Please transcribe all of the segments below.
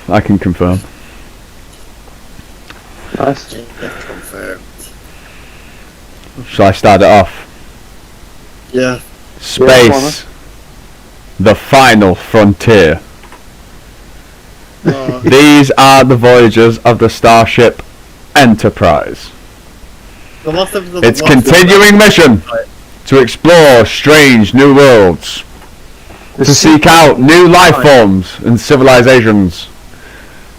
I can confirm. Nice. Confirmed. Shall I start it off? Yeah. Space. The final frontier. These are the voyagers of the starship Enterprise. Its continuing mission to explore strange new worlds, to seek out new life forms and civilizations,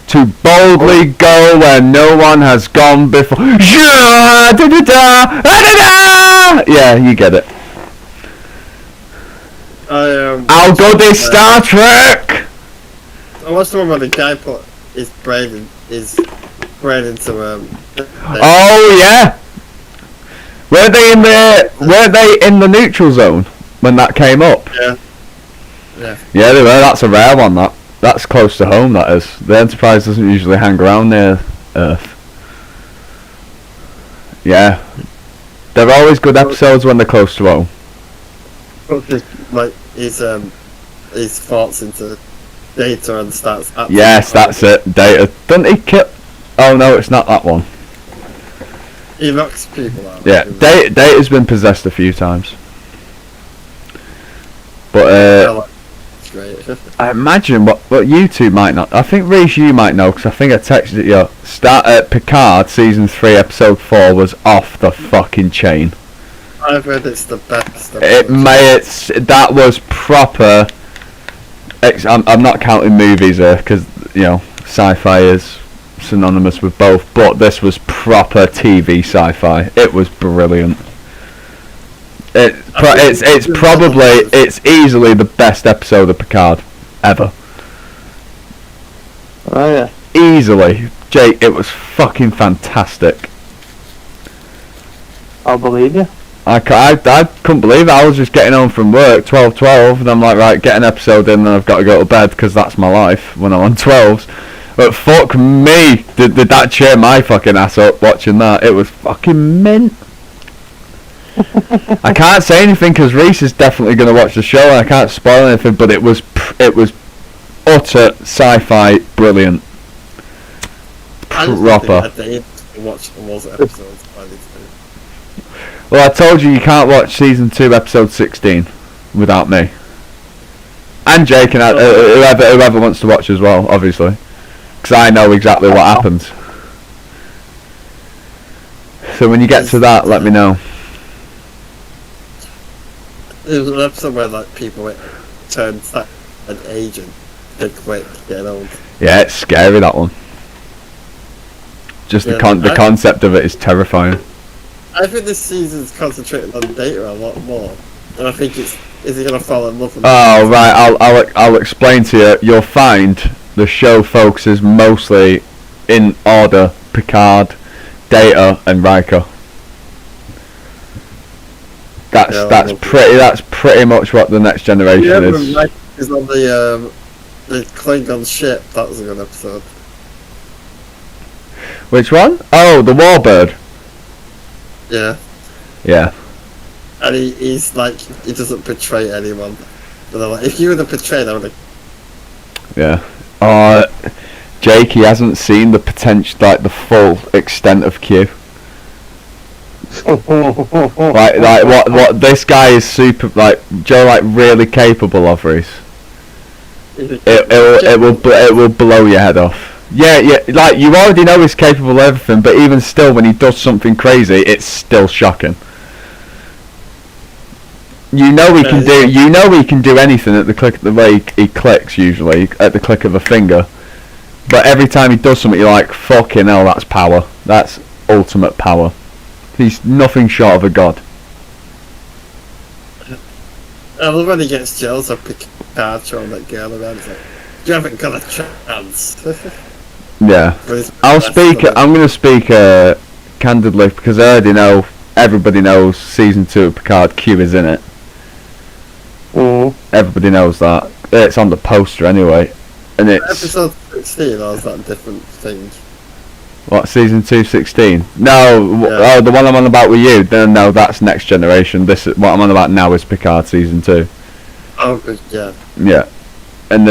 to boldly go where no one has gone before. Yeah, you get it. I'll go this Star Trek. I watched the one where the guy put his brain into Oh yeah. Weren't they in the neutral zone when that came up? Yeah. Yeah, they were. That's a rare one. That's close to home. That is. The Enterprise doesn't usually hang around near Earth. Yeah, they're always good episodes when they're close to home. Like his thoughts into Data and starts. Yes, that's it. Data. Doesn't he kill? Oh no, it's not that one. He knocks people out. Yeah, Data's been possessed a few times. But it's great. I imagine what you two might not. I think Reece, you might know because I think I texted you. Start at Picard season 3 episode 4 was off the fucking chain. I've heard it's the best. That was proper. I'm not counting movies because sci-fi is synonymous with both, but this was proper TV sci-fi. It was brilliant. It's easily the best episode of Picard ever. Oh yeah. Easily, Jake. It was fucking fantastic. I'll believe you. I couldn't believe it. I was just getting home from work, 12:12, and I'm like, right, get an episode in, and I've got to go to bed because that's my life when I'm on 12s. But fuck me, did that cheer my fucking ass up watching that? It was fucking mint. I can't say anything because Reece is definitely going to watch the show, and I can't spoil anything. But it was utter sci-fi brilliant. Proper. Well, I told you can't watch season 2 episode 16 without me. And Jake and whoever wants to watch as well, obviously. Because I know exactly what happens. So when you get to that, let me know. There was an episode where people turn an agent and quick get old. Yeah, it's scary, that one. Just the concept of it is terrifying. I think this season's concentrating on Data a lot more, and I think is he going to fall in love with? Oh right, I'll explain to you. You'll find the show focuses mostly in order: Picard, Data, and Riker. That's pretty much what the Next Generation is. Riker is on the Klingon ship. That was a good episode. Which one? Oh, the Warbird. Yeah. Yeah. And he's like, he doesn't betray anyone. But they're like, if you were the betrayer, I would have. Yeah. Jake, he hasn't seen the potential, like the full extent of Q. like what this guy is super, like Joe, like really capable of, Reece. It will blow your head off. Yeah, like you already know he's capable of everything, but even still, when he does something crazy, it's still shocking. You know he can do anything at the click of the way he clicks, usually at the click of a finger. But every time he does something, you're like, fucking hell, that's power. That's ultimate power. He's nothing short of a god. I love when he gets jealous of Picard showing that girl around. He's like, you haven't got a chance. Yeah. I'm going to speak candidly because I already know, everybody knows season 2 of Picard, Q is in it. Everybody knows that. It's on the poster anyway. And it's episode 16, or is that a different thing? What, season 2, 16? No, the one I'm on about with you. No, that's Next Generation. What I'm on about now is Picard season 2. Oh, yeah. Yeah. And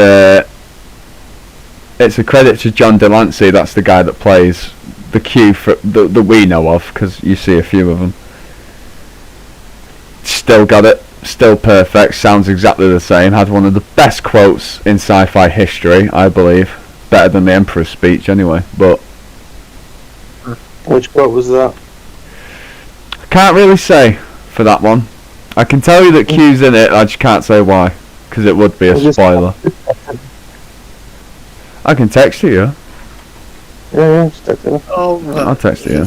it's a credit to John Delancey. That's the guy that plays the Q that we know of, because you see a few of them. Still got it. Still perfect. Sounds exactly the same. Had one of the best quotes in sci-fi history, I believe. Better than the Emperor's speech, anyway. But which quote was that? I can't really say for that one. I can tell you that Q's in it. I just can't say why, because it would be a spoiler. I can text it you. Yeah, just text it. Oh, I'll text it you.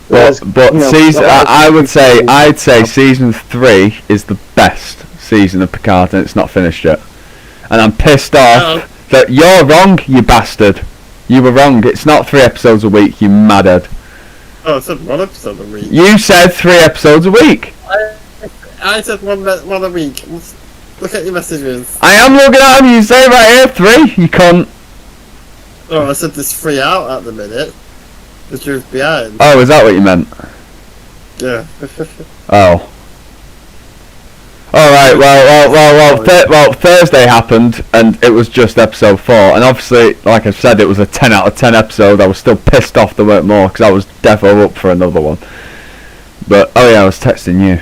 There's, But you know, season, I'd say Oh. season 3 is the best season of Picard, and it's not finished yet. And I'm pissed off that you're wrong, you bastard. You were wrong. It's not 3 episodes a week, you madhead. Oh, I said 1 episode a week. You said 3 episodes a week. I said one a week. Look at your messages. I am looking at them. You say right here 3. You can't. Oh, I said there's 3 out at the minute. The truth behind. Oh, is that what you meant? Yeah. Oh. Alright, well, Thursday happened, and it was just episode 4, and obviously, like I said, it was a 10 out of 10 episode. I was still pissed off there weren't more, because I was defo up for another one. But, oh yeah, I was texting you.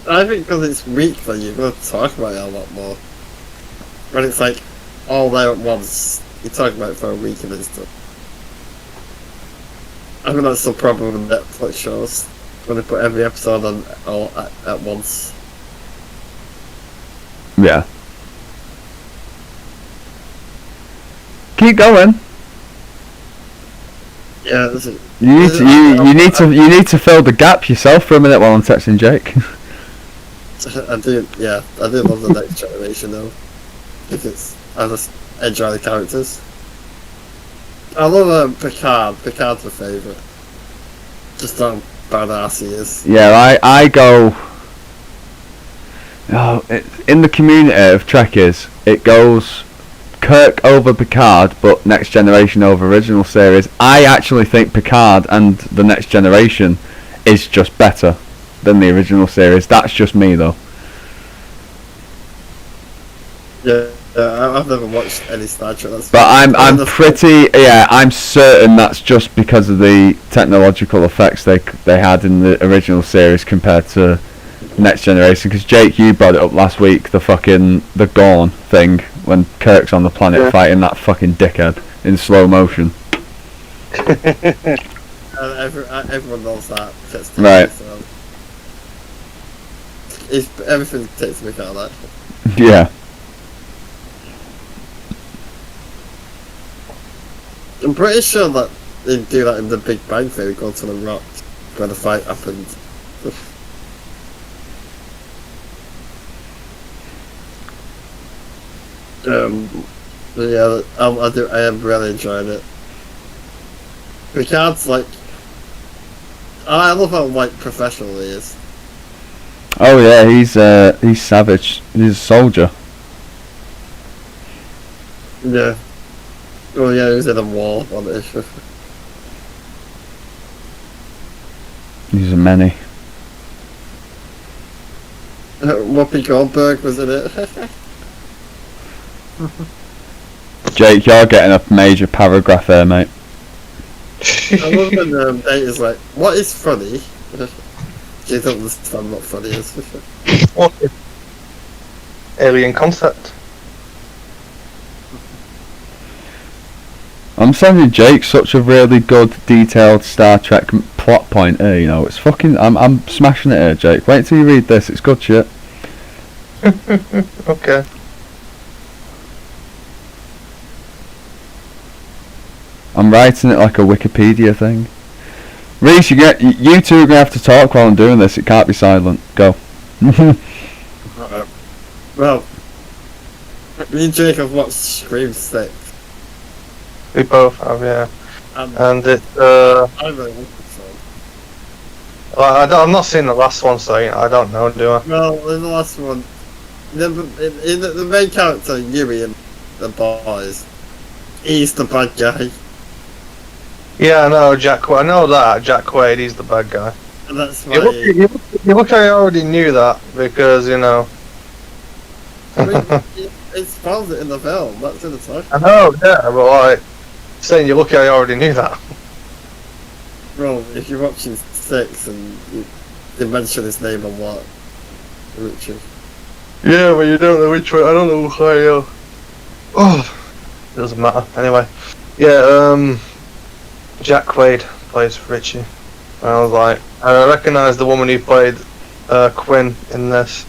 I think because it's weekly, you're going to talk about it a lot more. When it's like, all there at once, you talk about it for a week and it's done. I think that's the problem with Netflix shows. When they put every episode on all at once. Yeah. Keep going. Yeah, that's it. You need to fill the gap yourself for a minute while I'm texting Jake. I do love the next generation though. Because I just enjoy the characters. I love Picard. Picard's my favourite. Just how badass he is. Yeah, I go. Oh, in the community of Trekkies, it goes Kirk over Picard, but Next Generation over original series. I actually think Picard and the Next Generation is just better than the original series. That's just me though. Yeah, I've never watched any Star Trek. But I'm certain that's just because of the technological effects they had in the original series compared to Next Generation. Because Jake, you brought it up last week, the Gorn thing when Kirk's on the planet fighting that fucking dickhead in slow motion. Everyone knows that. Right. So. Everything takes me out of that. Yeah. I'm pretty sure that they do that in the Big Bang Theory, go to the rock where the fight happened. But yeah, I am really enjoying it. Picard's like, I love how professional he is. Oh yeah, he's savage. He's a soldier. Yeah. Oh yeah, he was in a war on it. He's a many. Whoopi Goldberg was in it. Jake, you're getting a major paragraph there, mate. I love when Nate is like, what is funny? You don't understand what funny is. What? Alien concept. I'm sending Jake such a really good, detailed Star Trek plot point here, you know. It's fucking... I'm smashing it here, Jake. Wait till you read this, it's good shit. Okay. I'm writing it like a Wikipedia thing. Reese, you two are going to have to talk while I'm doing this. It can't be silent. Go. Well, me and Jake have watched Scream 6. We both have, yeah. And it, I really like it so. well, I've not seen the last one, so I don't know, do I? Well, in the last one, the main character, Yuri and the boys, he's the bad guy. Yeah, I know I know that Jack Quaid, he's the bad guy. And that's why You look like I already knew that because I mean, It spells it in the film. That's in the title. I know, yeah, but like saying you're lucky I already knew that. Bro, if you're watching 6 and you mention his name on what? Richard. Yeah, but you don't know which one. I don't know who I am. Oh, it doesn't matter. Anyway, yeah, Jack Quaid plays Richie. And I was like, I recognise the woman who played Quinn in this,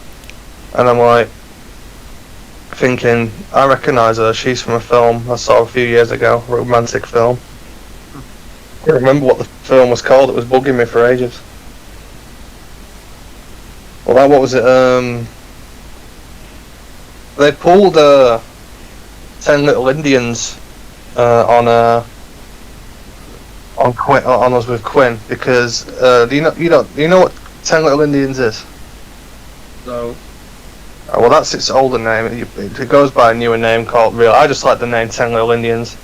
and I'm like thinking, I recognise her. She's from a film I saw a few years ago, a romantic film. I can't remember what the film was called. It was bugging me for ages. Well, what was it? They pulled 10 Little Indians on us with Quinn because do you know what 10 Little Indians is? No. Well, that's its older name. It goes by a newer name called Real. I just like the name 10 Little Indians,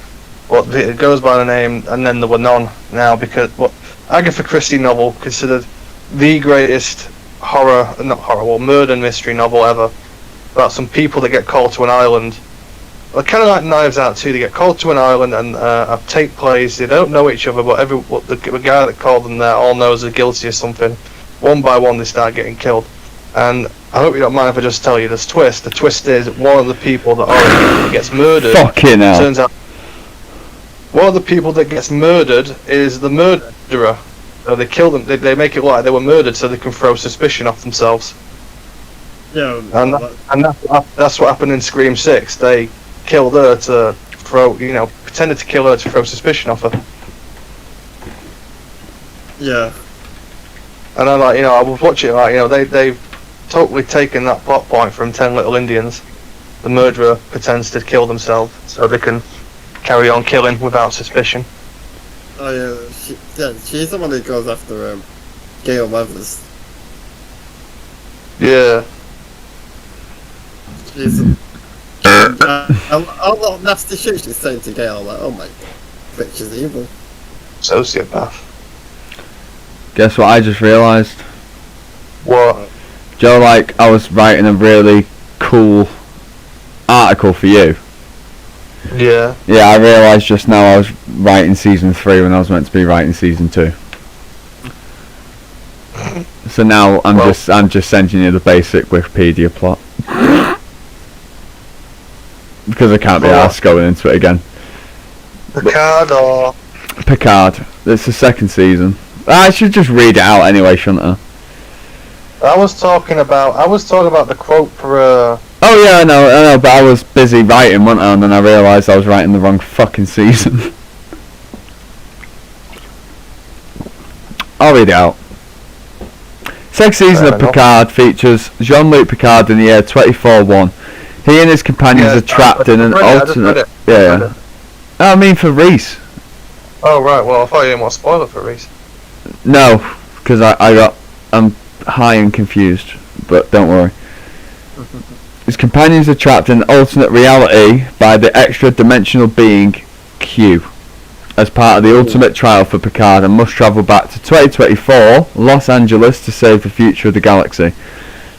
but it goes by the name, and then there were none now because Agatha Christie novel considered the greatest murder mystery novel ever. About some people that get called to an island. Well, kind of like Knives Out too. They get called to an island and take place. They don't know each other, but the guy that called them there all knows they're guilty of something. One by one, they start getting killed. And I hope you don't mind if I just tell you this twist. The twist is one of the people that gets murdered. Fucking hell. Turns out one of the people that gets murdered is the murderer. So they kill them. They make it look like they were murdered so they can throw suspicion off themselves. Yeah. And that's what happened in Scream 6. They killed her to pretended to kill her to throw suspicion off her. Yeah. And I was watching it, they've totally taken that plot point from 10 Little Indians. The murderer pretends to kill themselves so they can carry on killing without suspicion. Oh yeah, she's the one who goes after Gail Weathers. Yeah. She's all that nasty shit she's saying to Gail, like, oh my, bitch is evil. Sociopath. Guess what I just realised? What? Joe, like, I was writing a really cool article for you. Yeah. Yeah, I realised just now I was writing season 3 when I was meant to be writing season 2. So now I'm just sending you the basic Wikipedia plot. Because I can't be arsed going into it again. Picard. It's the second season. I should just read it out anyway, shouldn't I? I was talking about the quote for Oh yeah, I know, but I was busy writing, wasn't I? And then I realised I was writing the wrong fucking season. I'll read it out. Second season of Picard features Jean-Luc Picard in the year 24-1. He and his companions are trapped in an alternate... Yeah. I mean for Reese. Oh right, well I thought you didn't want to spoil it for Reese. No, because I'm high and confused, but don't worry. His companions are trapped in an alternate reality by the extra-dimensional being Q, as part of the ultimate trial for Picard, and must travel back to 2024, Los Angeles, to save the future of the galaxy.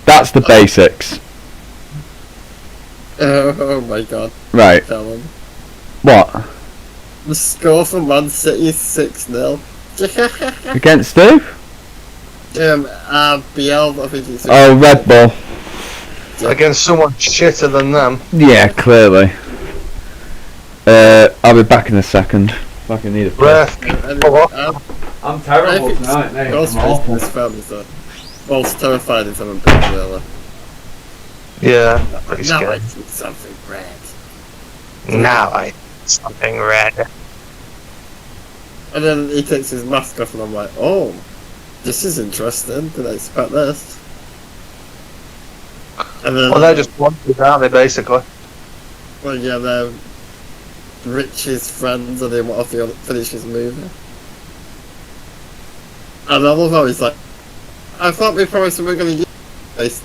That's the basics. Oh my god. Right. Tell him. What? The score for Man City is 6-0. Against who? BL, I think it's... Oh, Red Bull. Against someone shitter than them. Yeah, clearly. I'll be back in a second. Fucking need a Ref. I'm terrible tonight, mate. This film is the most terrifying thing I've been really. Yeah, pretty Now scary. I see something red. Now I see something red. And then he takes his mask off and I'm like, oh, this is interesting. Didn't expect this. And then, Well, they're just wanted, aren't they, basically? well, yeah, they're Rich's friends and they want to finish his movie. And I love how he's like, I thought we promised we were going to use this.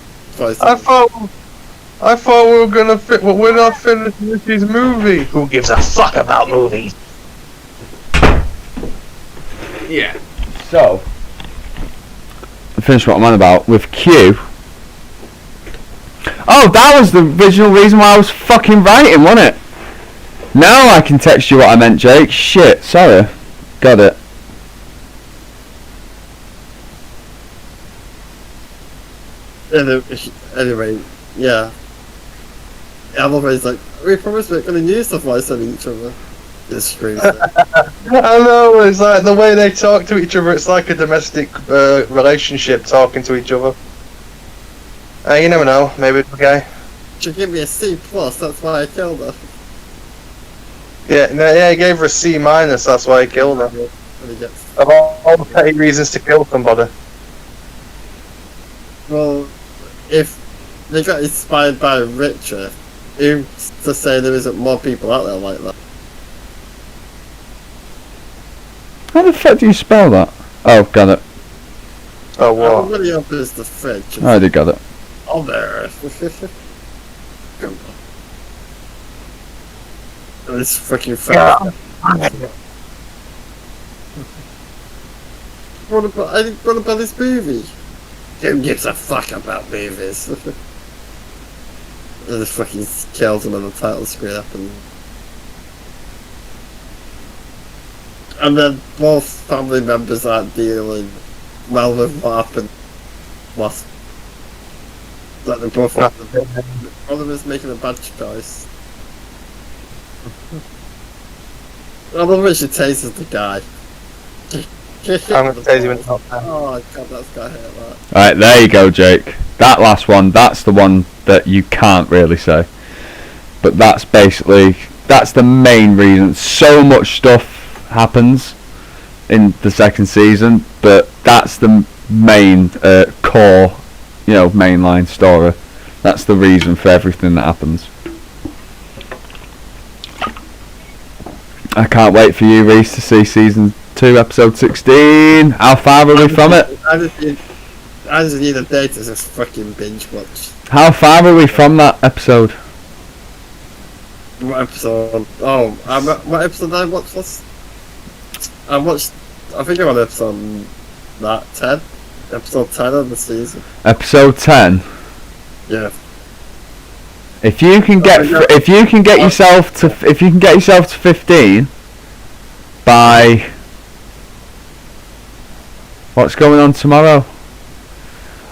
I thought we were gonna fit, but we're not finished with his movie. Who gives a fuck about movies? Yeah. So, I finished what I'm on about with Q. Oh, that was the original reason why I was fucking writing, wasn't it? Now I can text you what I meant, Jake. Shit, sorry. Got it. Anyway, yeah. Everybody's like, we promised we're going to use stuff while sending each other. It's screams. I know, it's like the way they talk to each other, it's like a domestic relationship talking to each other. You never know, maybe it's okay. She gave me a C+, that's why I killed her. Yeah, he gave her a C-, that's why he killed her. Of all the petty reasons to kill somebody. Well, if they got inspired by Richard, who's to say there isn't more people out there like that? How the fuck do you spell that? Oh, got it. Oh, what? Everybody opens the fridge. I did got it. Oh, there. Come on. This freaking fast. What about this movie? Who gives a fuck about movies? And this fucking kills him on the title screen up and then both family members aren't dealing well with what happened last. Like they're both one of them is making a bad choice. I love when she tases the guy. I'm going to tase you in the top 10. Oh god, that's got hit that. Alright, there you go, Jake. That last one, that's the one that you can't really say. But that's basically, that's the main reason. So much stuff happens in the second season, but that's the main core, mainline story. That's the reason for everything that happens. I can't wait for you, Reese, to see season 2, episode 16. How far are we from it? I just need a day to just fucking binge watch. How far are we from that episode? What episode? Oh, what episode did I watch last? I think I'm on episode 10. Episode 10 of the season. Episode 10. Yeah. If you can get yourself to 15 by what's going on tomorrow?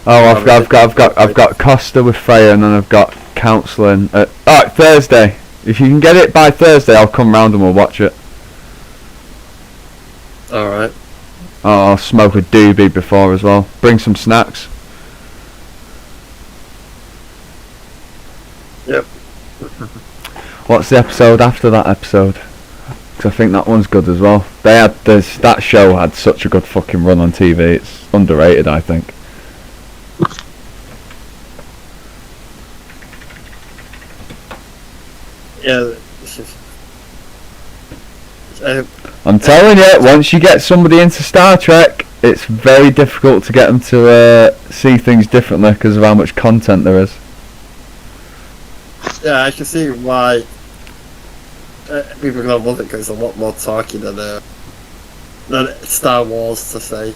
Oh, I've got Costa with Freya, and then I've got counselling at Thursday. If you can get it by Thursday, I'll come round and we'll watch it. Alright. Oh, I'll smoke a doobie before as well. Bring some snacks. Yep. What's the episode after that episode? Because I think that one's good as well. That show had such a good fucking run on TV. It's underrated, I think. Yeah. I'm telling you, once you get somebody into Star Trek, it's very difficult to get them to see things differently because of how much content there is. Yeah, I can see why people are gonna love it because it's a lot more talky than Star Wars to say.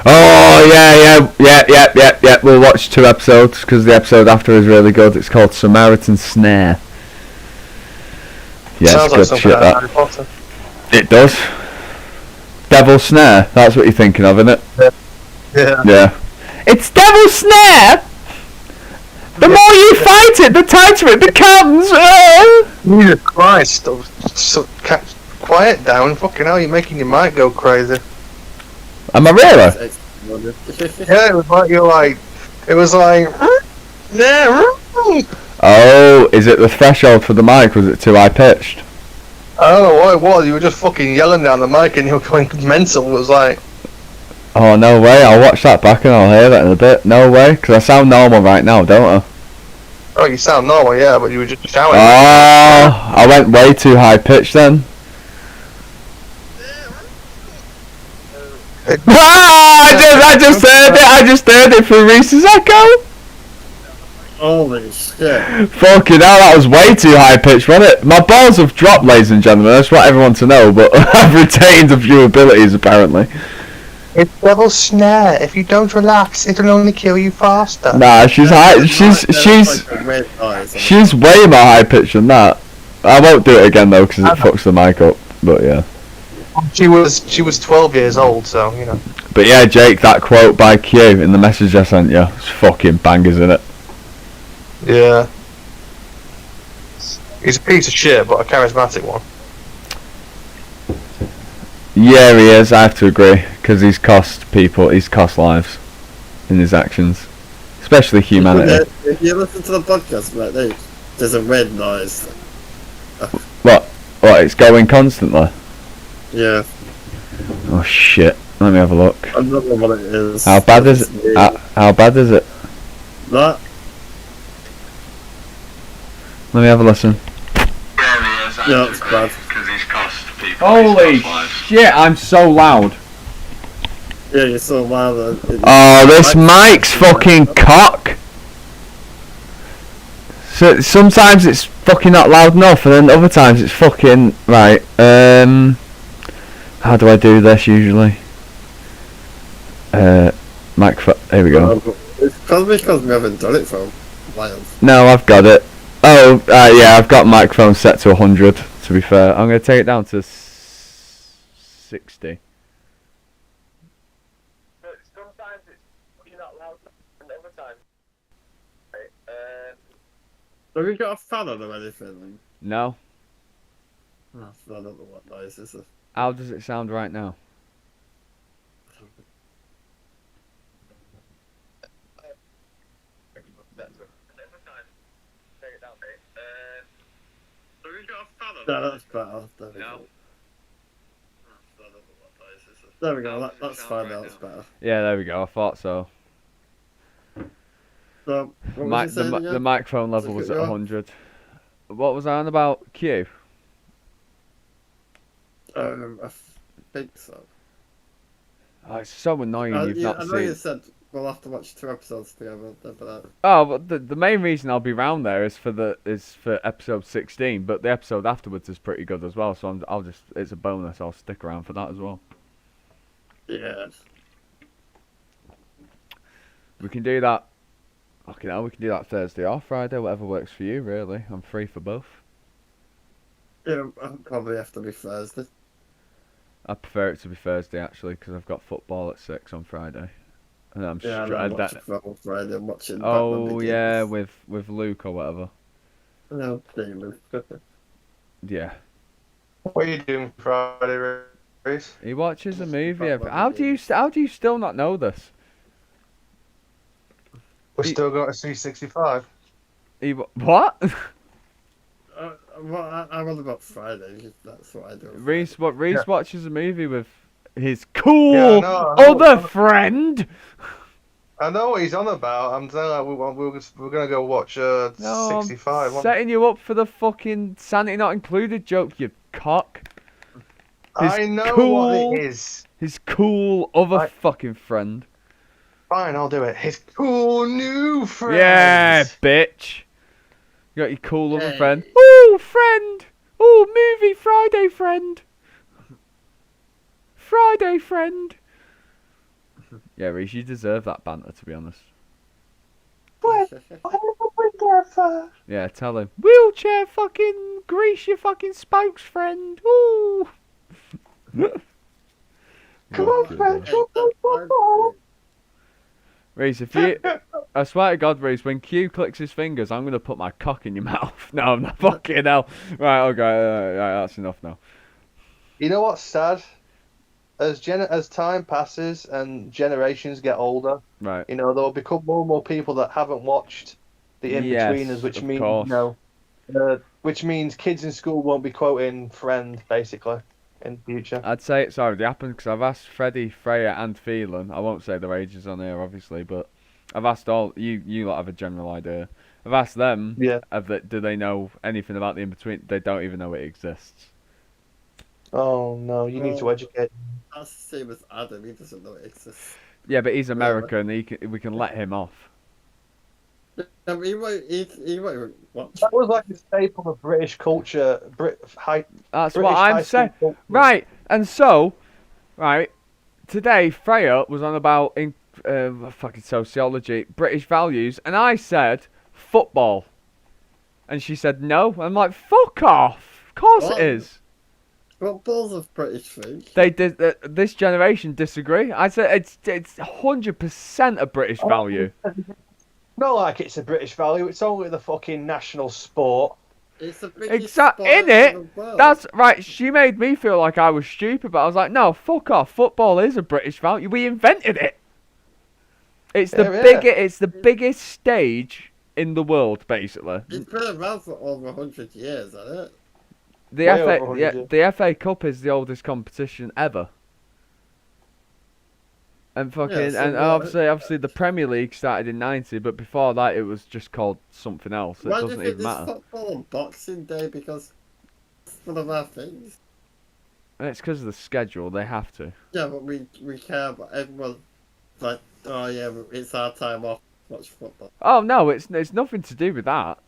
Oh yeah. We'll watch 2 episodes because the episode after is really good. It's called Samaritan Snare. Yeah, sounds it's like good shit. Harry Potter. It does. Devil Snare. That's what you're thinking of, isn't it? Yeah. It's Devil Snare. The more you fight it, the tighter it becomes. Jesus Christ! Quiet down, fucking hell! You're making your mic go crazy. Am I really? Yeah, it was like it was like. Oh, is it the threshold for the mic? Was it too high pitched? I don't know what it was. You were just fucking yelling down the mic, and you were going mental. It was like. Oh, no way. I'll watch that back and I'll hear that in a bit. No way. Because I sound normal right now, don't I? Oh, you sound normal, yeah, but you were just shouting. Oh, I went way too high pitched then. I just heard it. I just heard it through Reese's echo. Holy shit. Fucking hell, that was way too high pitched, wasn't it? My balls have dropped, ladies and gentlemen. That's what everyone to know, but I've retained a few abilities, apparently. It's devil's snare. If you don't relax, it'll only kill you faster. Nah, she's high. She's way more high pitched than that. I won't do it again though because it fucks the mic up. But yeah. She was 12 years old, so you know. But yeah, Jake, that quote by Q in the message I sent you, it's fucking bangers, isn't it? Yeah. He's a piece of shit, but a charismatic one. Yeah, he is. I have to agree because he's cost lives in his actions, especially humanity. If you listen to the podcast, mate, there's a red noise. What? It's going constantly. Yeah. Oh shit! Let me have a look. I don't know what it is. How bad is it? How bad is it? That. Let me have a listen. Yeah, it's bad. Holy shit! I'm so loud. Yeah, you're so loud. Oh, this mic's fucking cock. So sometimes it's fucking not loud enough, and then other times it's fucking right. How do I do this usually? Microphone. Here we go. It's probably because we haven't done it for a while. No, I've got it. Oh, yeah, I've got microphone set to 100. To be fair, I'm gonna take it down to 60. Sometimes it's not loud, and other times. Have you got a fan on or anything? No. I don't know what noise this is. How does it sound right now? No, that's better. There we go. That's fine. That's better. Yeah, there we go. I thought so. So, what was you saying again? The microphone level was at 100. What was I on about? Q? I think so. Oh, it's so annoying you've not I know seen. you said we'll have to watch 2 episodes together. But Oh, but the main reason I'll be round there is for episode 16. But the episode afterwards is pretty good as well. So it's a bonus. I'll stick around for that as well. yeah. We can do that. Okay, now we can do that Thursday or Friday, whatever works for you. Really, I'm free for both. Yeah, I'll probably have to be Thursday. I prefer it to be Thursday actually because I've got football at 6 on Friday, and I'm I'm watching football Friday. I'm watching. Oh yeah, with Luke or whatever. No, Luke. Yeah. What are you doing Friday, Reese? He watches a movie. How do you still not know this? We've still got a C65. What? I'm on about Friday. That's what I do. Reese watches a movie with his cool other friend. I know what he's on about. I'm telling you, we're gonna go watch 65. I'm setting you up for the fucking sanity not included joke, you cock. I know what it is. His cool other fucking friend. Fine, I'll do it. His cool new friend. Yeah, bitch. You got your cool other friend. Ooh, friend. Ooh, movie Friday friend. Friday friend. Yeah, Reese, you deserve that banter, to be honest. Yeah, tell him. Wheelchair fucking Grease, your fucking spokes friend. Ooh. Come on, friend. Reese, I swear to God, Reese, when Q clicks his fingers, I'm going to put my cock in your mouth. No, I'm not fucking hell. Right, okay, right, that's enough now. You know what's sad? As time passes and generations get older, right? You know, there'll become more and more people that haven't watched the in-betweeners, which means which means kids in school won't be quoting Friend, basically, in the future. I'd say it's already happened because I've asked Freddie, Freya, and Phelan. I won't say their ages on here, obviously, but I've asked all you lot have a general idea. I've asked them, do they know anything about the in-between? They don't even know it exists. Oh no, you need to educate. That's the same as Adam. He doesn't know it exists. Yeah, but he's American. We can let him off. He won't watch. That was like a staple of British culture. That's what I'm saying. Right, and so, right, today Freya was on about in fucking sociology, British values, and I said football, and she said no. I'm like, fuck off. Of course it What? is. Football's a British thing. They did. This generation disagree. I said it's 100% a British value. Not like it's a British value. It's only the fucking national sport. It's the biggest Exact sport in it. in the world. That's right. She made me feel like I was stupid, but I was like, no, fuck off. Football is a British value. We invented it. It's the It's the biggest stage in the world, basically. It's been around for over 100 years, hasn't it? The Way FA, over 100 yeah, years. the FA Cup is the oldest competition ever. And fucking, so and what? obviously, the Premier League started in '90, but before that, it was just called something else. It Why do you doesn't think even there's matter. football on Boxing Day? Because it's one of our things. And it's because of the schedule. They have to. Yeah, but we care, but everyone's like, oh yeah, it's our time off to watch football. Oh no, it's nothing to do with that.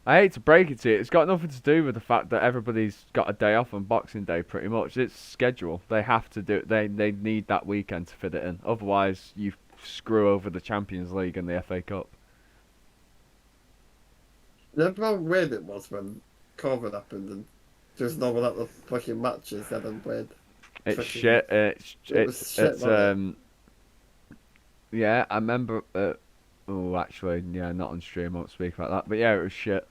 I hate to break it to you, it's got nothing to do with the fact that everybody's got a day off on Boxing Day. Pretty much, it's schedule. They have to do it. They need that weekend to fit it in. Otherwise, you screw over the Champions League and the FA Cup. Remember how weird it was when COVID happened and there was no one at the fucking matches and then weird. It's Fucking- shit. It was shit, wasn't Yeah, I remember. Oh, actually, yeah, not on stream. I won't speak about that. But yeah, it was shit.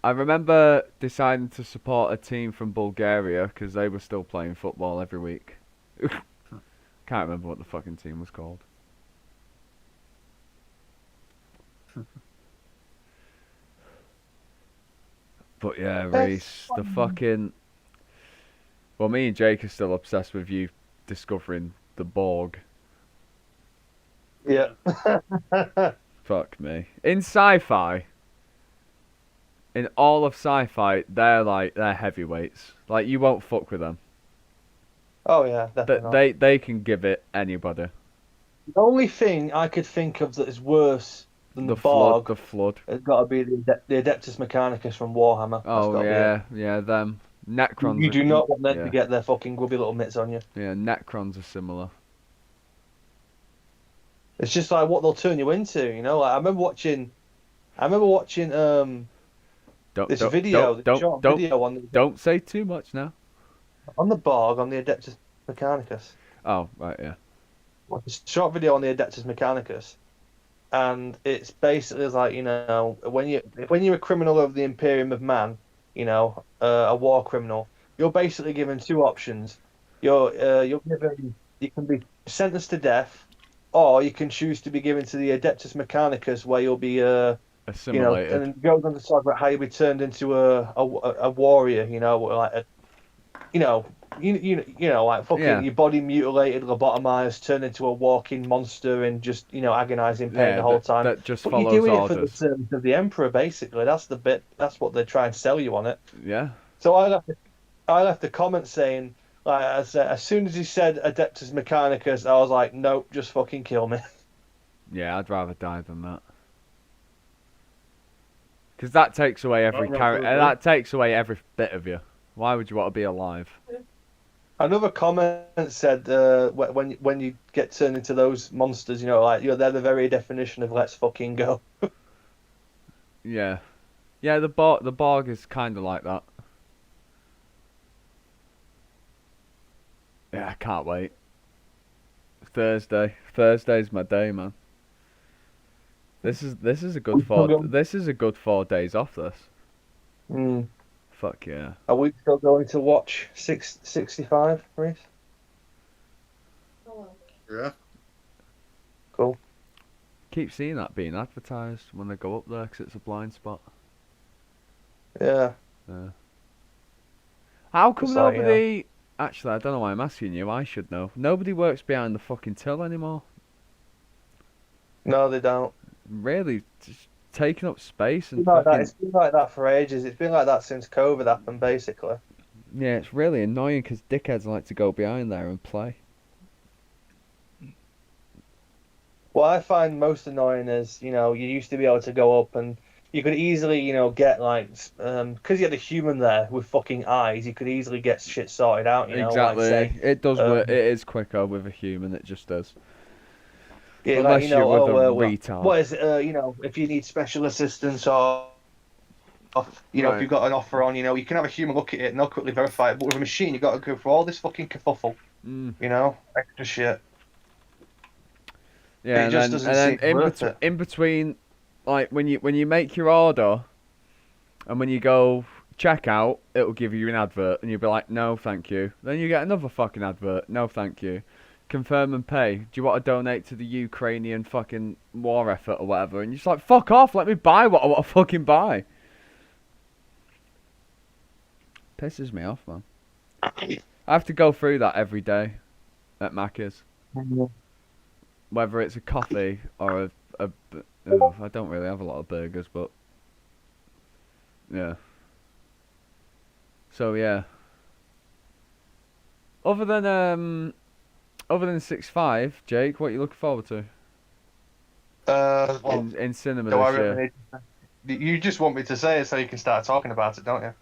I remember deciding to support a team from Bulgaria because they were still playing football every week. Can't remember what the fucking team was called. But yeah, Reese, the fucking. Well, me and Jake are still obsessed with you discovering the Borg. Yeah. Fuck me. In sci-fi, in all of sci-fi, they're heavyweights. Like, you won't fuck with them. Oh yeah, definitely not. They can give it anybody. The only thing I could think of that is worse than the flood, Borg the flood. has got to be the Adeptus Mechanicus from Warhammer. That's Oh gotta be yeah, yeah, them. Necrons. You do not want them yeah. to get their fucking grubby little mitts on you. Yeah, Necrons are similar. It's just like what they'll turn you into, you know. Like, I remember watching this video, video don't say too much now. on the Borg on the Adeptus Mechanicus. Oh right, yeah. It's a short video on the Adeptus Mechanicus, and it's basically like, you know, when you're a criminal of the Imperium of Man, you know, a war criminal, you're basically given two options. You're given, you can be sentenced to death, or you can choose to be given to the Adeptus Mechanicus, where you'll be assimilated. You know, and it goes on to talk about how you'll be turned into a warrior, you know, like you know, like fucking your body mutilated, lobotomized, turned into a walking monster, and just, you know, agonising pain the whole time. That just but follows you're doing orders. it for the service of the Emperor, basically. That's the bit. That's what they try and sell you on it. Yeah. So I left a comment saying, like, as soon as he said Adeptus Mechanicus, I was like, nope, just fucking kill me. Yeah, I'd rather die than that. Because that takes away every character. That takes away every bit of you. Why would you want to be alive? Another comment said, when you get turned into those monsters, you know, like, they're the very definition of let's fucking go. Yeah, yeah. The Borg is kind of like that. Yeah, I can't wait. Thursday's my day, man. This is a good This is a good 4 days off. This. Mm. Fuck yeah. Are we still going to watch 665, Reese? Yeah. Cool. Keep seeing that being advertised when they go up there, 'cause it's a blind spot. Yeah. Yeah. How come It's like, nobody... Actually, I don't know why I'm asking you. I should know. Nobody works behind the fucking till anymore. No, they don't. Really, just taking up space and It's been like that for ages. It's been like that since COVID happened, basically. Yeah, it's really annoying because dickheads like to go behind there and play. What I find most annoying is, you know, you used to be able to go up and you could easily, get like, because you had a human there with fucking eyes, you could easily get shit sorted out. Like Exactly. say, It does work. It is quicker with a human. It just does. yeah, like Unless you're with a well, retard. what is it? If you need special assistance or if Right. you've got an offer on, you can have a human look at it and they'll quickly verify it. But with a machine, you got to go through all this fucking kerfuffle, Mm. extra shit. Yeah, It just doesn't and seem then worth it. in between, like when you make your order, and when you go check out, it'll give you an advert, and you'll be like, no, thank you. Then you get another fucking advert, no, thank you. Confirm and pay. Do you want to donate to the Ukrainian fucking war effort or whatever? And you're just like, fuck off, let me buy what I want to fucking buy. Pisses me off, man. I have to go through that every day at Macca's. Whether it's a coffee or I don't really have a lot of burgers, but yeah. So yeah. Other than 6.5, Jake, what are you looking forward to Well, in cinema do I this year? really you just want me to say it so you can start talking about it, don't you?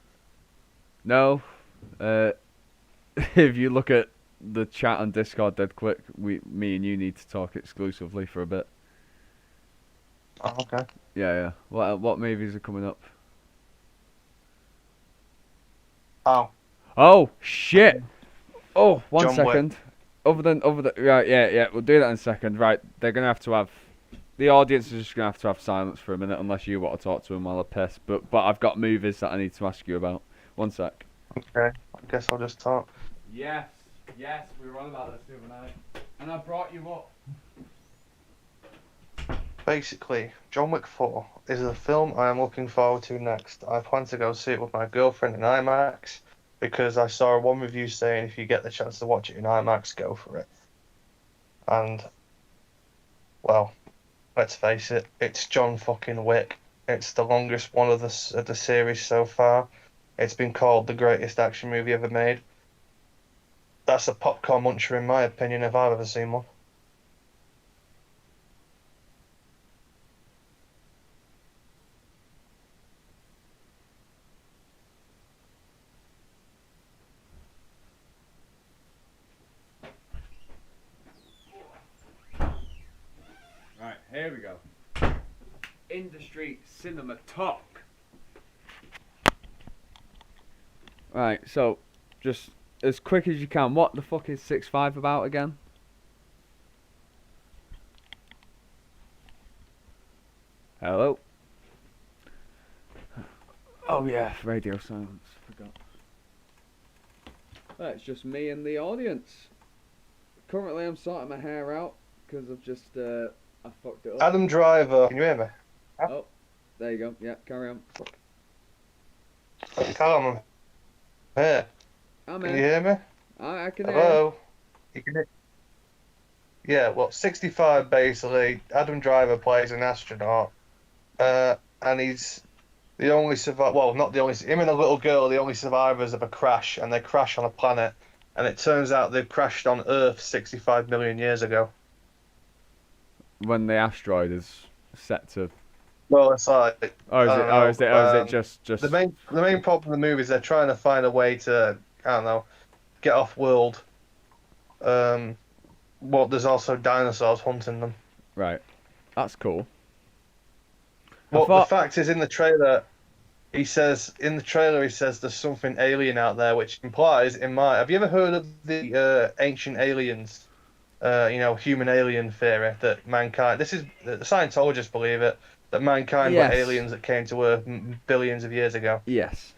No. If you look at the chat on Discord dead quick, me and you need to talk exclusively for a bit. Oh, okay. Yeah. What movies are coming up? Oh, Shit. Oh, one John second. Other than right, yeah, we'll do that in a second. Right, they're gonna have to have the audience is just gonna have to have silence for a minute unless you want to talk to them while I piss. But I've got movies that I need to ask you about. One sec. okay. I guess I'll just talk. Yes, we were on about this the other night, and I brought you up. Basically, John Wick 4 is the film I am looking forward to next. I plan to go see it with my girlfriend in IMAX because I saw one review saying if you get the chance to watch it in IMAX, go for it. And, well, let's face it, it's John fucking Wick. It's the longest one of the series so far. It's been called the greatest action movie ever made. That's a popcorn muncher in my opinion if I've ever seen one. Right, here we go. Industry cinema talk. Right, so just as quick as you can. What the fuck is 6.5 about again? Hello. Oh yeah, radio silence. Forgot. It's just me and the audience. Currently, I'm sorting my hair out because I've just I fucked it up. Adam Driver, can you hear me? Oh, there you go. Yeah, carry on. Callum, I'm here. I'm Can in. you hear me? I can hear. Hello? You can hear? Yeah, well, 65 basically. Adam Driver plays an astronaut, and he's the only survivor. Well, not the only. Him and a little girl are the only survivors of a crash, and they crash on a planet. And it turns out they crashed on Earth 65 million years ago. When the asteroid is set to. Well, it's like. Oh, is I it? don't Oh, know, is it just? the main problem in the movie is they're trying to find a way to, I don't know, get off world. Well, there's also dinosaurs hunting them. Right. That's cool. Well, the fact is, in the trailer, he says there's something alien out there, which implies Have you ever heard of the ancient aliens? Human alien theory that mankind. This is the Scientologists believe it, that mankind were aliens that came to Earth billions of years ago. Yes.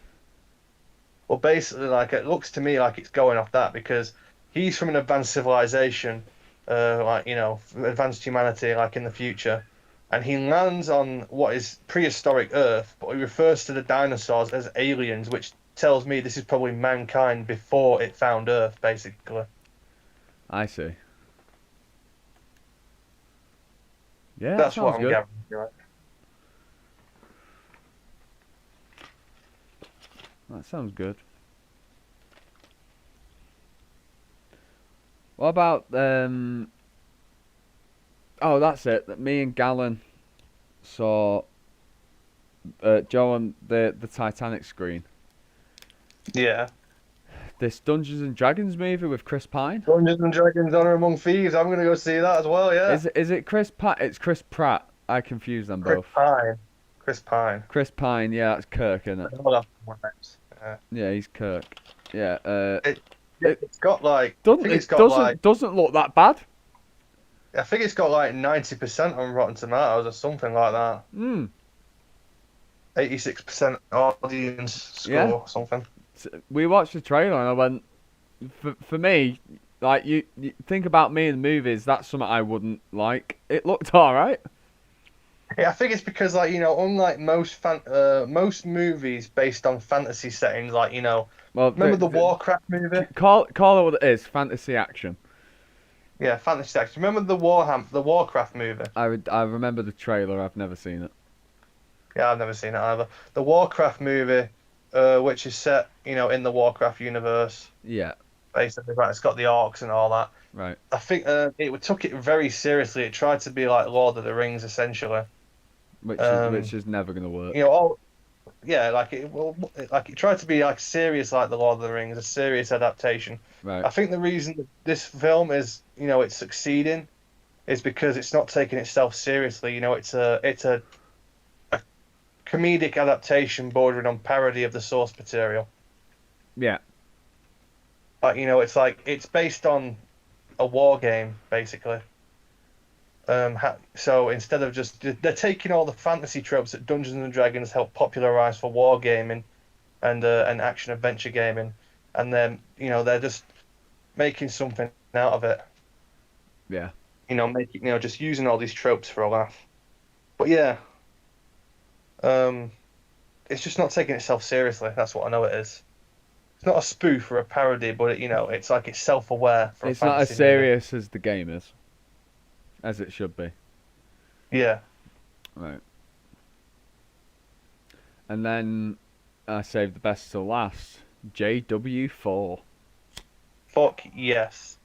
Well, basically, like it looks to me like it's going off that because he's from an advanced civilization, advanced humanity, like in the future, and he lands on what is prehistoric Earth, but he refers to the dinosaurs as aliens, which tells me this is probably mankind before it found Earth, basically. I see. Yeah, that's what I'm good. gathering. That sounds good. What about Oh, that's it. That me and Gallon saw Joe, on the Titanic screen. Yeah. This Dungeons and Dragons movie with Chris Pine. Dungeons and Dragons: Honor Among Thieves. I'm gonna go see that as well. Yeah. Is it Chris Pine? It's Chris Pratt. I confuse them Chris both. Pine. Chris Pine. Chris Pine, yeah, that's Kirk, isn't it? Hold on. Yeah. Yeah, he's Kirk. Yeah. It's got like. I Doesn't think it's it got doesn't like. doesn't look that bad. I think it's got like 90% on Rotten Tomatoes or something like that. 86% audience score Yeah. or something. We watched the trailer and I went, for me, like you think about me in the movies, that's something I wouldn't like. It looked alright. Yeah, I think it's because like unlike most movies based on fantasy settings, like Well, remember the Warcraft movie? Call it what it is, fantasy action. Yeah, fantasy section. Remember the Warcraft movie? I remember the trailer. I've never seen it. Yeah, I've never seen it either. The Warcraft movie, which is set, in the Warcraft universe, Yeah. basically, right? It's got the orcs and all that. Right. I think it took it very seriously. It tried to be like Lord of the Rings, essentially. Which is never gonna work. It tried to be like serious, like the Lord of the Rings, a serious adaptation. Right. I think the reason that this film is, it's succeeding, is because it's not taking itself seriously. It's a comedic adaptation bordering on parody of the source material. Yeah. But it's based on a war game, basically. So instead of they're taking all the fantasy tropes that Dungeons and Dragons helped popularize for wargaming and action adventure gaming, and then they're just making something out of it. Yeah. Just using all these tropes for a laugh. But yeah, it's just not taking itself seriously. That's what I know it is. It's not a spoof or a parody, but it's like it's self-aware. It's not as serious as the game is. As it should be. Yeah. Right. And then I saved the best till last. JW4. Fuck yes.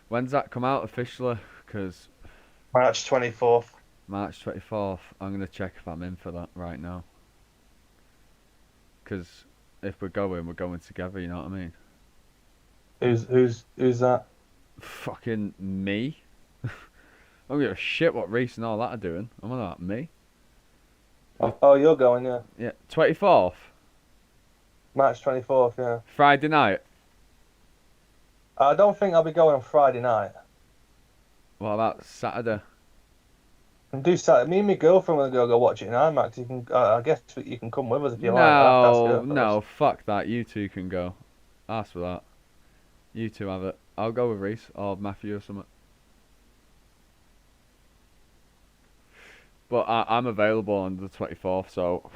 When's that come out officially? Because March 24th. March 24th. I'm going to check if I'm in for that right now. Because if we're going together, you know what I mean? Who's that? Fucking me. I don't give a shit what Reese and all that are doing. I'm on that, me. Oh, you're going, yeah. Yeah, 24th. March 24th, yeah. Friday night. I don't think I'll be going on Friday night. What about Saturday? And do Saturday. Me and my girlfriend will go watch it in IMAX. You can, I guess you can come with us if you like. I'll have to ask her No, first. fuck that. You two can go. Ask for that. You two have it. I'll go with Reese or Matthew or something. But I'm available on the 24th, so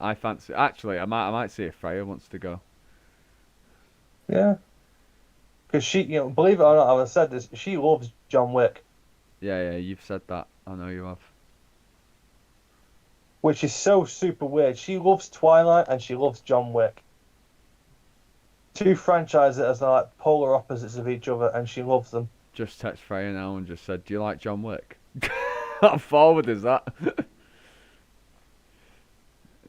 I fancy. Actually, I might see if Freya wants to go. Yeah. Because she, believe it or not, I've said this. She loves John Wick, Yeah, you've said that. I know you have. which is so super weird. She loves Twilight and she loves John Wick. Two franchises that are like polar opposites of each other, and she loves them. Just text Freya now and just said, "Do you like John Wick?" How forward is that?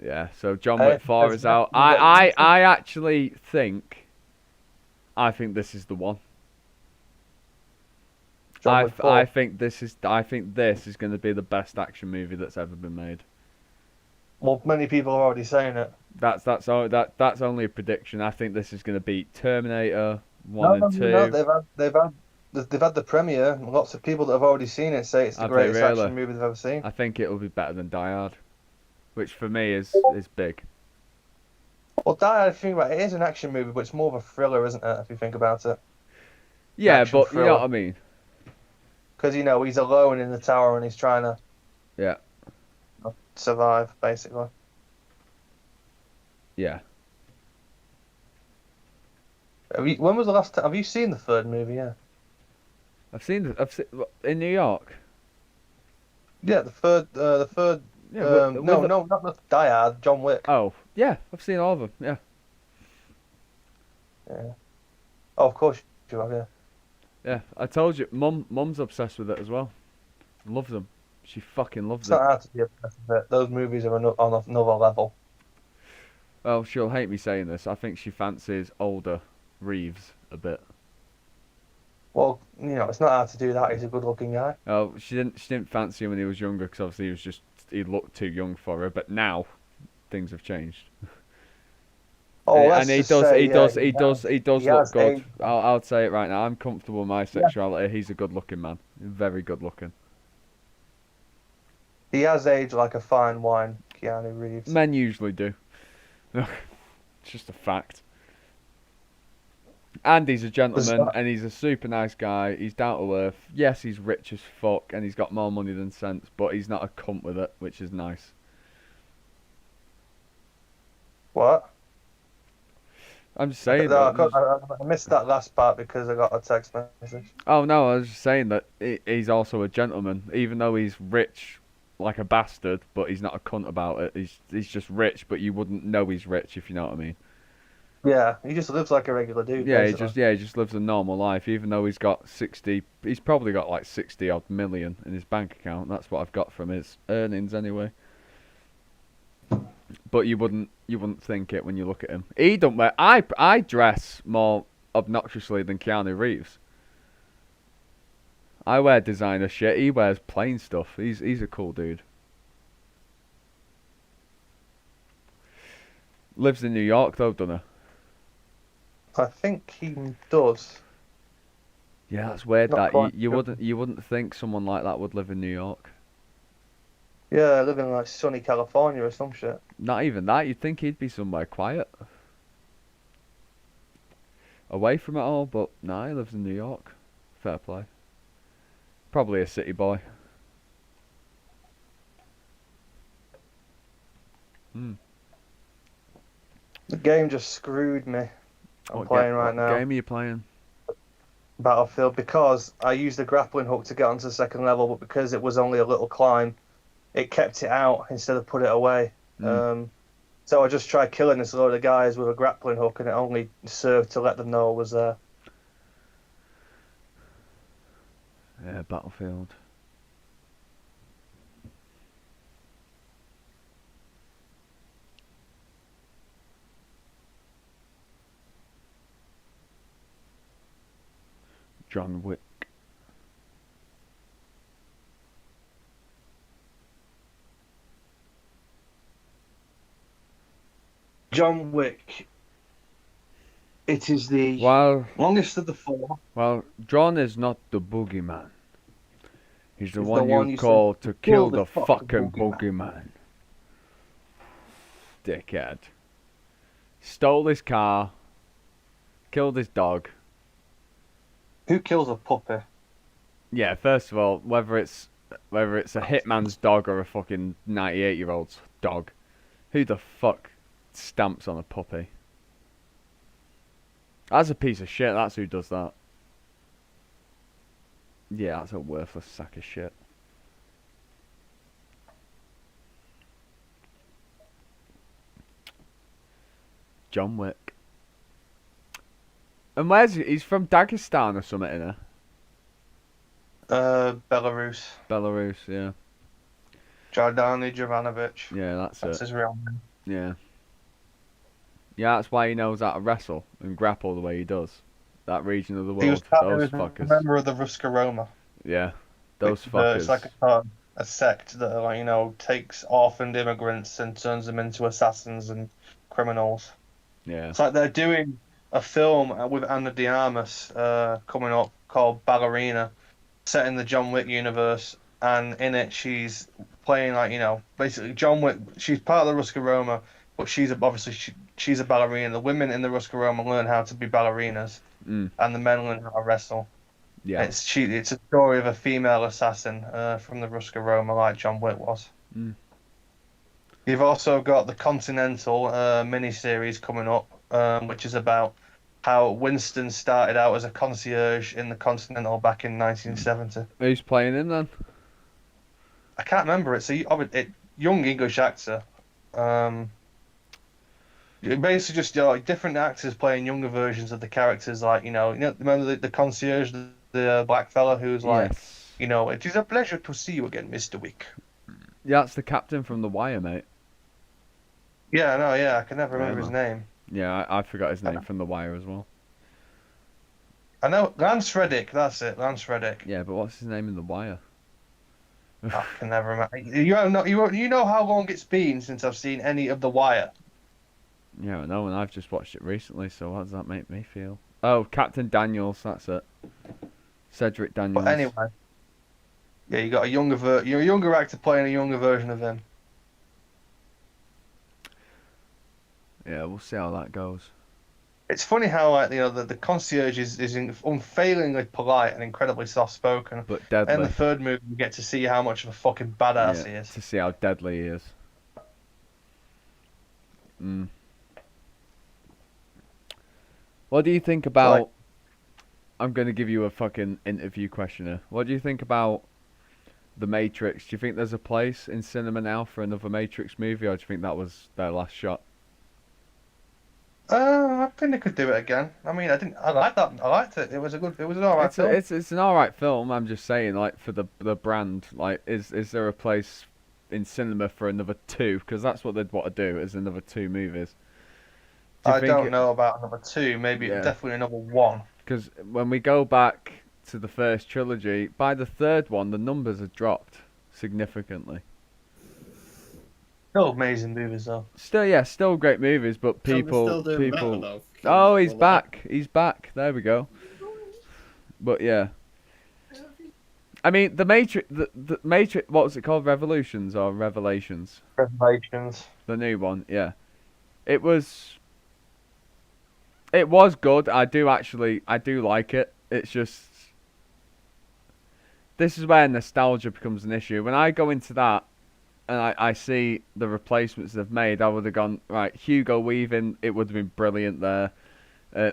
Yeah. So John Wick 4 is out. I actually think. I think this is the one. I think this is going to be the best action movie that's ever been made. Well, many people are already saying it. That's only a prediction. I think this is going to beat Terminator 1 and 2. No, they've had the premiere. And lots of people that have already seen it say it's the greatest action movie they've ever seen. I think it will be better than Die Hard, which for me is big. Well, Die Hard, if you think about it, it is an action movie, but it's more of a thriller, isn't it? If you think about it. Yeah, Action but thriller. you know what I mean. Because he's alone in the tower and he's trying to survive, basically. Yeah. When was the last time? Have you seen the third movie? Yeah. I've seen in New York. Yeah, the third. Yeah, not the Die Hard. John Wick. Oh, yeah, I've seen all of them. Yeah. Yeah. Oh, of course you have. Yeah. Yeah, I told you, Mum's obsessed with it as well. Loves them. She fucking loves It's it. not hard to be obsessed with it. Those movies are on another level. Well, she'll hate me saying this. I think she fancies older Reeves a bit. Well, it's not hard to do that. He's a good-looking guy. Oh, she didn't fancy him when he was younger because obviously he looked too young for her. But now things have changed. Oh, And let's he just does, say, he does, he does, he does he look has good. aged. I'll say it right now. I'm comfortable with my Yeah. sexuality. He's a good-looking man, very good-looking. He has aged like a fine wine, Keanu Reeves. Men usually do. It's just a fact. And he's a gentleman, and he's a super nice guy. He's down to earth. Yes, he's rich as fuck, and he's got more money than sense, but he's not a cunt with it, which is nice. What? I'm just saying. I missed that last part because I got a text message. Oh no, I was just saying that he's also a gentleman, even though he's rich like a bastard, but he's not a cunt about it. He's just rich, but you wouldn't know he's rich if you know what I mean. Yeah, he just lives like a regular dude. Yeah, basically. he just lives a normal life, even though he's got 60. He's probably got like 60 odd million in his bank account. That's what I've got from his earnings anyway. But you wouldn't think it when you look at him. He don't wear. I dress more obnoxiously than Keanu Reeves. I wear designer shit. He wears plain stuff. He's a cool dude. Lives in New York though, doesn't he? I think he does. Yeah, that's weird. Not That quite you sure. you wouldn't think someone like that would live in New York. Yeah, I live in like sunny California or some shit. Not even that. You'd think he'd be somewhere quiet, away from it all. But nah, he lives in New York. Fair play. Probably a city boy. Hmm. The game just screwed me. I'm playing right now. What game are you playing? Battlefield, because I used the grappling hook to get onto the second level, but because it was only a little climb, it kept it out instead of put it away. So I just tried killing this load of guys with a grappling hook, and it only served to let them know I was there. Yeah, Battlefield. John Wick. John Wick. It is the longest of the four. Well, John is not the boogeyman. He's the He's one the one you you call said, to "Kill kill the the fucking fucking boogeyman. Dickhead. Stole his car. Killed his dog. Who kills a puppy? Yeah, first of all, whether it's a hitman's dog or a fucking 98-year-old's dog, who the fuck stamps on a puppy? That's a piece of shit. That's who does that. Yeah, that's a worthless sack of shit. John Wick. And where's he? He's from Dagestan or something, innit? Belarus. Belarus, yeah. Jardani Jovanovic. Yeah, that's it. his real name. Yeah. Yeah, that's why he knows how to wrestle and grapple the way he does. That region of the world. He was Those a fuckers. member of the Ruska Roma. Yeah. Those fuckers. It's like a sect that, like, takes orphaned immigrants and turns them into assassins and criminals. Yeah. It's like they're doing a film with Anna de Armas coming up called Ballerina, set in the John Wick universe, and in it she's playing basically John Wick. She's part of the Ruska Roma, but she's a ballerina. The women in the Ruska Roma learn how to be ballerinas, and the men learn how to wrestle. Yeah. It's a story of a female assassin from the Ruska Roma, like John Wick was. You've also got the Continental miniseries coming up, which is about how Winston started out as a concierge in the Continental back in 1970. Who's playing him then? I can't remember. It's a young English actor. Basically just different actors playing younger versions of the characters. Like remember the concierge, the black fella who's like Yes. You know, it is a pleasure to see you again, Mr. Wick. Yeah, that's the captain from The Wire, mate. Yeah, no, yeah, I can never remember his man. name. Yeah, I forgot his name from The Wire as well. I know Lance Reddick. That's it, Lance Reddick. Yeah, but what's his name in The Wire? I can never remember. You know how long it's been since I've seen any of The Wire. Yeah, I know, and I've just watched it recently, so how does that make me feel? Oh, Captain Daniels, that's it. Cedric Daniels. But anyway, yeah, you got you're a younger actor playing a younger version of him. Yeah, we'll see how that goes. It's funny how like the concierge is unfailingly polite and incredibly soft spoken. But deadly. In the third movie, you get to see how much of a fucking badass he is. To see how deadly he is. What do you think about? I'm gonna give you a fucking interview questionnaire. What do you think about The Matrix? Do you think there's a place in cinema now for another Matrix movie, or do you think that was their last shot? I think they could do it again. I mean, I liked that. I liked it. It was an alright film. It's an alright film. I'm just saying, like, for the brand, like, is there a place in cinema for another 2? Because that's what they'd want to do, is another 2 movies. I don't know about another 2. Maybe definitely another 1. Because when we go back to the first trilogy, by the third one, the numbers have dropped significantly. Still amazing movies though. Still great movies, but people. Oh, he's back. He's back. There we go. But yeah. I mean, the Matrix. The Matrix. What was it called? Revolutions or Revelations? Revelations. The new one. Yeah. It was. It was good. I do like it. It's just. This is where nostalgia becomes an issue. When I go into that, and I see the replacements they've made, I would have gone, right, Hugo Weaving, it would have been brilliant there.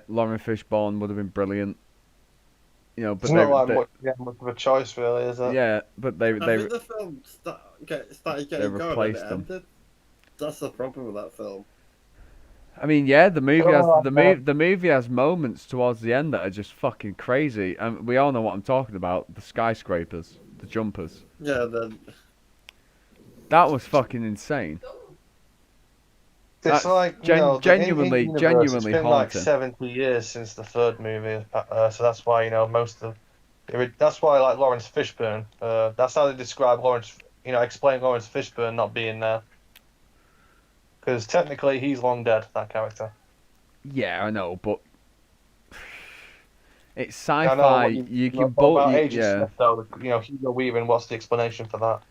Lauren Fishburne would have been brilliant. You know, but it's not like much of a choice, really, is it? Yeah, but they think the film started getting going replaced and it ended. That's the problem with that film. I mean, yeah, the movie has moments towards the end that are just fucking crazy, and we all know what I'm talking about: the skyscrapers, the jumpers. Yeah, that was fucking insane. It's like genuinely it's been haunting. like 70 years since the third movie, so that's why most of that's why like Lawrence Fishburne. That's how they describe Lawrence. Explain Lawrence Fishburne not being there, because technically he's long dead. That character. Yeah, I know, but it's sci-fi. You can both. Smith, though, Hugo Weaving. What's the explanation for that?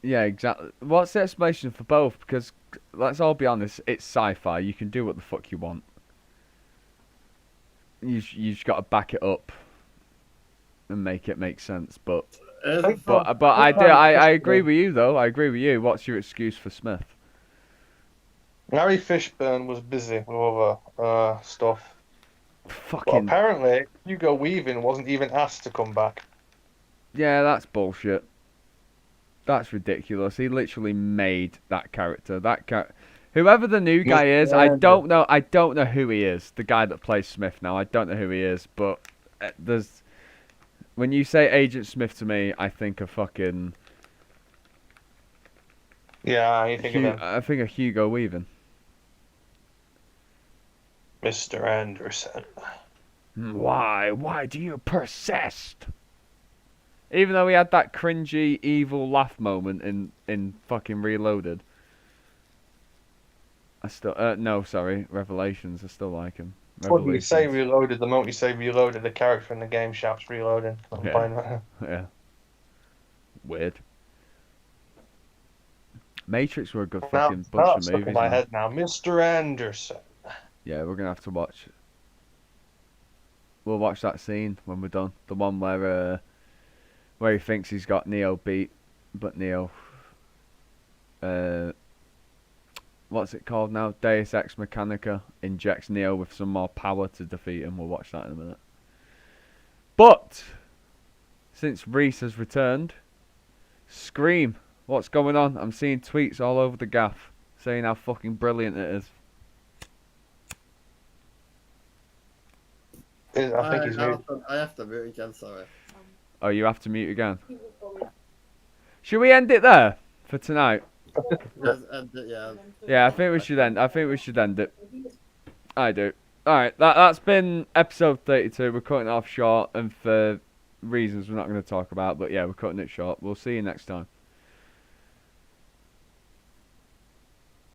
Yeah, exactly. What's the explanation for both? Because let's all be honest, it's sci-fi. You can do what the fuck you want. You just got to back it up and make it make sense. But I agree with you though. I agree with you. What's your excuse for Smith? Larry Fishburne was busy with other stuff. Fucking. But apparently, Hugo Weaving wasn't even asked to come back. Yeah, that's bullshit. That's ridiculous. He literally made that character. Whoever the new guy is, I don't know. I don't know who he is. The guy that plays Smith now, I don't know who he is. But when you say Agent Smith to me, I think of fucking. Yeah, you think of him. I think of Hugo Weaving. Mr. Anderson. Why? Why do you persist? Even though he had that cringy, evil laugh moment in fucking Reloaded. I still... no, sorry. Revelations. I still like him. What do you say Reloaded? The moment you say Reloaded, the character in the game shouts Reloading. Yeah. Weird. Matrix were a good fucking bunch of movies. In my head now. Mr. Anderson. Yeah, we're going to have to watch... We'll watch that scene when we're done. The one where he thinks he's got Neo beat, but Neo... what's it called now? Deus Ex Mechanica injects Neo with some more power to defeat him. We'll watch that in a minute. But, since Reese has returned, Scream. What's going on? I'm seeing tweets all over the gaff saying how fucking brilliant it is. I think he's moved. I have to move again, sorry. Oh, you have to mute again. Should we end it there for tonight? Yeah, I think we should end. I think we should end it. I do. Alright, that's been episode 32. We're cutting it off short, and for reasons we're not going to talk about, but yeah, we're cutting it short. We'll see you next time.